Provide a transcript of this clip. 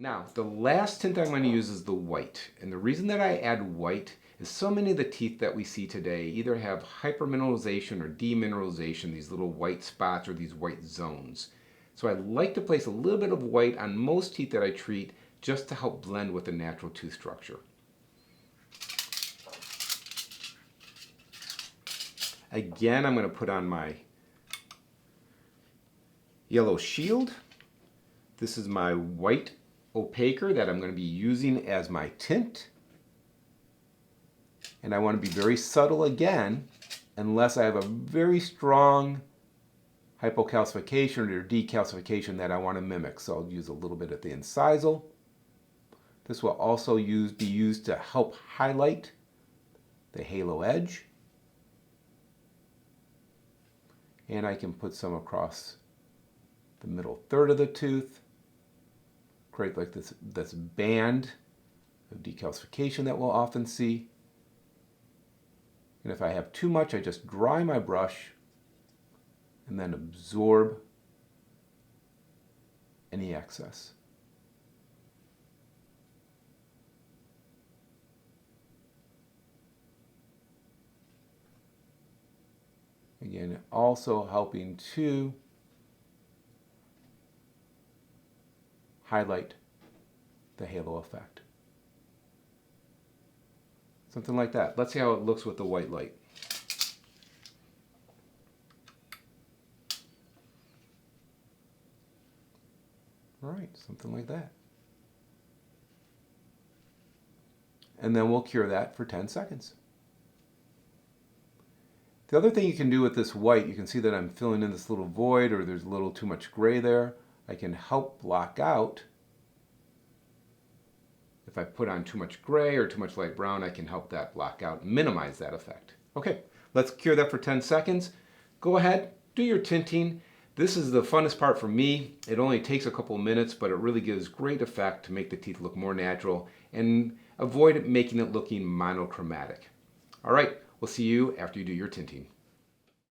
Now, the last tint I'm going to use is the white. And the reason that I add white is so many of the teeth that we see today either have hypermineralization or demineralization, these little white spots or these white zones. So I like to place a little bit of white on most teeth that I treat just to help blend with the natural tooth structure. Again, I'm going to put on my yellow shield. This is my white Opaquer that I'm going to be using as my tint. And I want to be very subtle again, unless I have a very strong hypocalcification or decalcification that I want to mimic. So I'll use a little bit at the incisal. This will also be used to help highlight the halo edge. And I can put some across the middle third of the tooth. Create like this band of decalcification that we'll often see. And if I have too much, I just dry my brush and then absorb any excess. Again, also helping to highlight the halo effect. Something like that. Let's see how it looks with the white light. All right, something like that. And then we'll cure that for 10 seconds. The other thing you can do with this white, you can see that I'm filling in this little void or there's a little too much gray there. I can help block out. If I put on too much gray or too much light brown, I can help that block out, minimize that effect. Okay, let's cure that for 10 seconds. Go ahead, do your tinting. This is the funnest part for me. It only takes a couple of minutes, but it really gives great effect to make the teeth look more natural and avoid making it looking monochromatic. All right, we'll see you after you do your tinting.